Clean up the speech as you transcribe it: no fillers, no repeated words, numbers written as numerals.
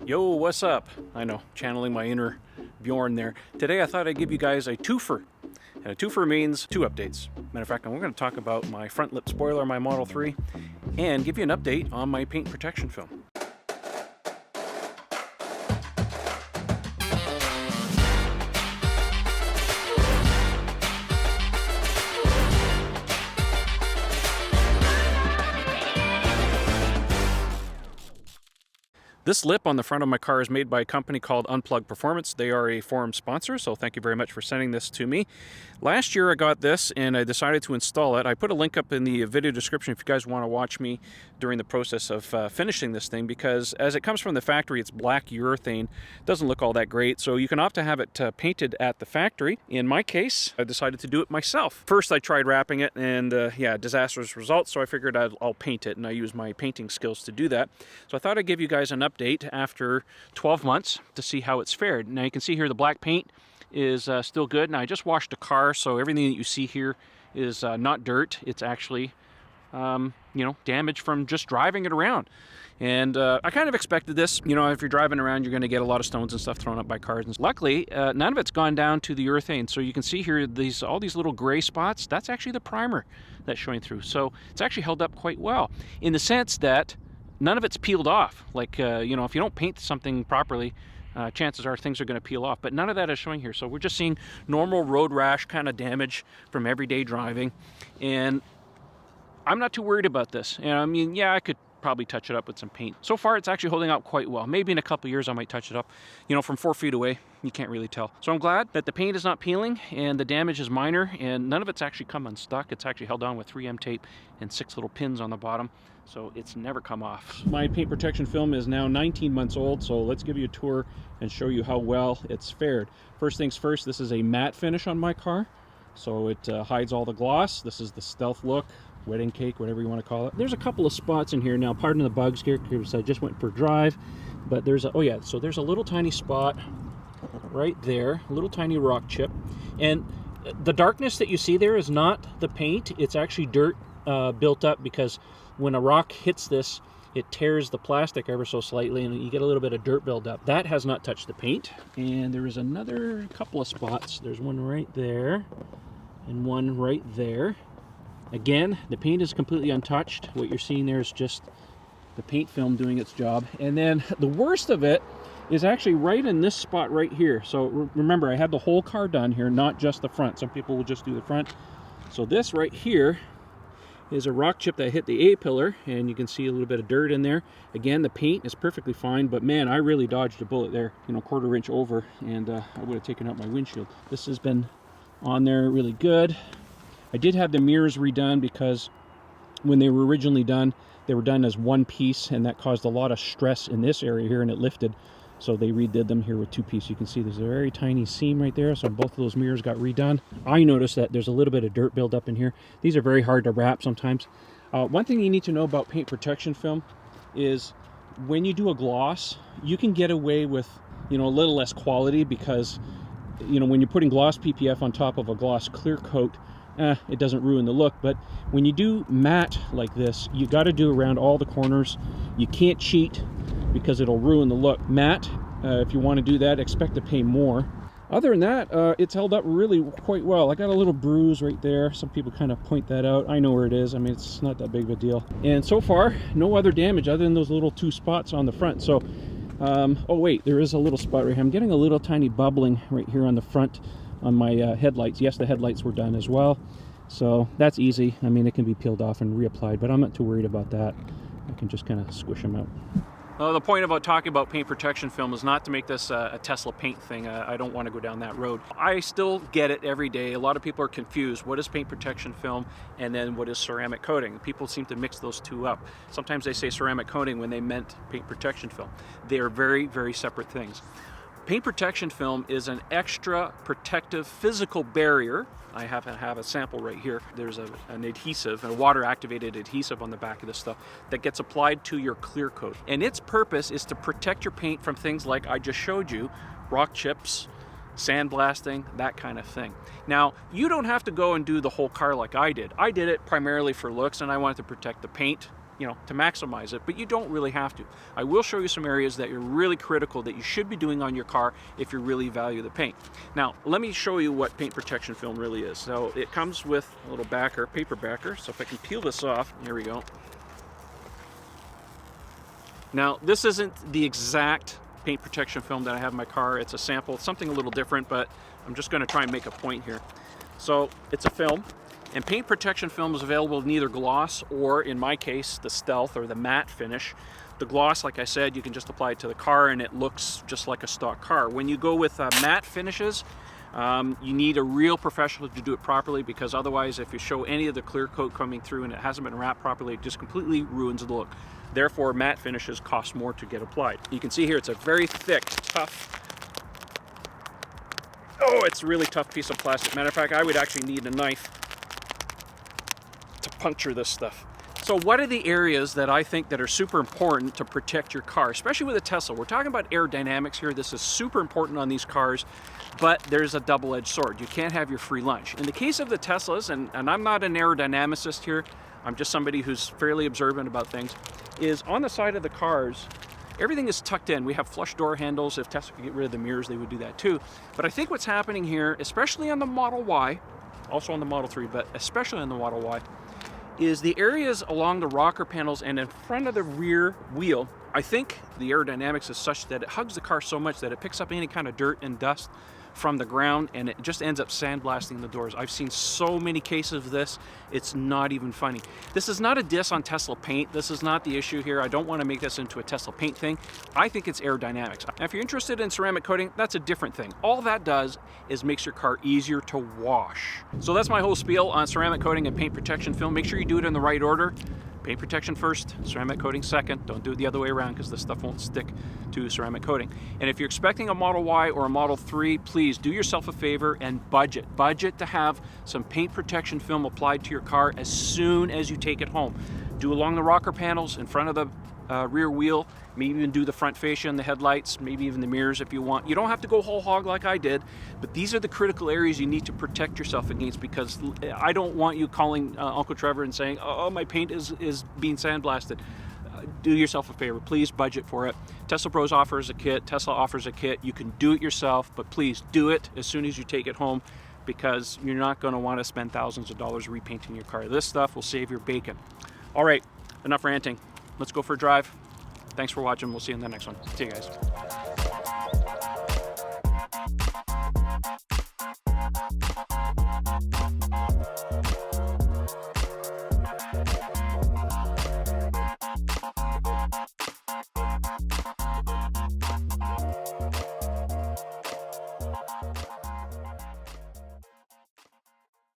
Yo, what's up? I know, channeling my inner Bjorn there. Today I thought I'd give you guys a twofer. And a twofer means two updates. Matter of fact, we're going to talk about my front lip spoiler on my Model 3 and give you an update on my paint protection film. This lip on the front of my car is made by a company called Unplugged Performance. They are a forum sponsor, so thank you very much for sending this to me. Last year I got this and I decided to install it. I put a link up in the video description if you guys want to watch me during the process of finishing this thing, because as it comes from the factory, it's black urethane. It doesn't look all that great, so you can opt to have it painted at the factory. In my case, I decided to do it myself. First I tried wrapping it and disastrous results, so I figured I'll paint it, and I use my painting skills to do that. So I thought I'd give you guys an update after 12 months to see how it's fared. Now you can see here the black paint is still good. Now I just washed the car, so everything that you see here is not dirt. It's actually damage from just driving it around. And I kind of expected this. You know, if you're driving around, you're going to get a lot of stones and stuff thrown up by cars. And luckily, none of it's gone down to the urethane. So you can see here all these little gray spots. That's actually the primer that's showing through. So it's actually held up quite well in the sense that none of it's peeled off. Like, if you don't paint something properly, chances are things are going to peel off. But none of that is showing here. So we're just seeing normal road rash kind of damage from everyday driving. And I'm not too worried about this. And I mean, yeah, I could probably touch it up with some paint. So far, it's actually holding up quite well. Maybe in a couple years, I might touch it up. From 4 feet away, you can't really tell. So I'm glad that the paint is not peeling and the damage is minor, and none of it's actually come unstuck. It's actually held on with 3M tape and 6 little pins on the bottom. So it's never come off. My paint protection film is now 19 months old, so let's give you a tour and show you how well it's fared. First things first, this is a matte finish on my car, so it hides all the gloss. This is the stealth look, wedding cake, whatever you want to call it. There's a couple of spots in here. Now, pardon the bugs here because I just went for a drive, but there's so there's a little tiny spot right there, a little tiny rock chip. And the darkness that you see there is not the paint, it's actually dirt built up, because when a rock hits this, it tears the plastic ever so slightly and you get a little bit of dirt buildup. That has not touched the paint. And there is another couple of spots. There's one right there and one right there. Again, the paint is completely untouched. What you're seeing there is just the paint film doing its job. And then the worst of it is actually right in this spot right here. So remember, I had the whole car done here, not just the front. Some people will just do the front. So this right here is a rock chip that hit the A-pillar, and you can see a little bit of dirt in there. Again, the paint is perfectly fine, but man, I really dodged a bullet there, quarter inch over, and I would have taken out my windshield. This has been on there really good. I did have the mirrors redone because when they were originally done, they were done as one piece, and that caused a lot of stress in this area here, and it lifted. So they redid them here with 2 pieces. You can see there's a very tiny seam right there, so both of those mirrors got redone. I noticed that there's a little bit of dirt buildup in here. These are very hard to wrap sometimes. One thing you need to know about paint protection film is when you do a gloss, you can get away with a little less quality, because when you're putting gloss PPF on top of a gloss clear coat, it doesn't ruin the look. But when you do matte like this, you got to do around all the corners. You can't cheat, because it'll ruin the look. Matte, if you want to do that, expect to pay more. Other than that, it's held up really quite well. I got a little bruise right there. Some people kind of point that out. I know where it is. I mean, it's not that big of a deal. And so far, no other damage other than those little 2 spots on the front. So, oh wait, there is a little spot right here. I'm getting a little tiny bubbling right here on the front on my headlights. Yes, the headlights were done as well. So that's easy. I mean, it can be peeled off and reapplied, but I'm not too worried about that. I can just kind of squish them out. The point about talking about paint protection film is not to make this a Tesla paint thing. I don't want to go down that road. I still get it every day. A lot of people are confused. What is paint protection film, and then what is ceramic coating? People seem to mix those two up. Sometimes they say ceramic coating when they meant paint protection film. They are very, very separate things. Paint protection film is an extra protective physical barrier. I have a sample right here. There's an adhesive, a water-activated adhesive on the back of this stuff that gets applied to your clear coat. And its purpose is to protect your paint from things like I just showed you, rock chips, sandblasting, that kind of thing. Now, you don't have to go and do the whole car like I did. I did it primarily for looks, and I wanted to protect the paint to maximize it, but you don't really have to. I will show you some areas that are really critical that you should be doing on your car if you really value the paint. Now, let me show you what paint protection film really is. So it comes with a little backer, paper backer. So if I can peel this off, here we go. Now, this isn't the exact paint protection film that I have in my car. It's a sample, something a little different, but I'm just going to try and make a point here. So it's a film. And paint protection film is available in either gloss or, in my case, the stealth or the matte finish. The gloss, like I said, you can just apply it to the car and it looks just like a stock car. When you go with matte finishes, you need a real professional to do it properly, because otherwise, if you show any of the clear coat coming through and it hasn't been wrapped properly, it just completely ruins the look. Therefore, matte finishes cost more to get applied. You can see here it's a very thick, tough, it's a really tough piece of plastic. Matter of fact, I would actually need a knife to puncture this stuff. So what are the areas that I think that are super important to protect your car, especially with a Tesla? We're talking about aerodynamics here. This is super important on these cars, but there's a double-edged sword. You can't have your free lunch. In the case of the Teslas, and I'm not an aerodynamicist here, I'm just somebody who's fairly observant about things, is on the side of the cars, everything is tucked in. We have flush door handles. If Tesla could get rid of the mirrors, they would do that too. But I think what's happening here, especially on the Model Y, also on the Model 3, but especially on the Model Y, is the areas along the rocker panels and in front of the rear wheel. I think the aerodynamics is such that it hugs the car so much that it picks up any kind of dirt and dust from the ground, and it just ends up sandblasting the doors. I've seen so many cases of this, it's not even funny. This is not a diss on Tesla paint. This is not the issue here. I don't want to make this into a Tesla paint thing. I think it's aerodynamics. Now, if you're interested in ceramic coating, that's a different thing. All that does is makes your car easier to wash. So that's my whole spiel on ceramic coating and paint protection film. Make sure you do it in the right order. Paint protection first, ceramic coating second. Don't do it the other way around, because this stuff won't stick to ceramic coating. And if you're expecting a Model Y or a Model 3, please do yourself a favor and budget. Budget to have some paint protection film applied to your car as soon as you take it home. Do along the rocker panels, in front of the rear wheel, maybe even do the front fascia and the headlights, maybe even the mirrors if you want. You don't have to go whole hog like I did, but these are the critical areas you need to protect yourself against, because I don't want you calling Uncle Trevor and saying, oh, my paint is being sandblasted. Do yourself a favor, please budget for it. Tesla Pros offers a kit, Tesla offers a kit. You can do it yourself, but please do it as soon as you take it home, because you're not going to want to spend thousands of dollars repainting your car. This stuff will save your bacon. All right, enough ranting. Let's go for a drive. Thanks for watching. We'll see you in the next one. See you guys.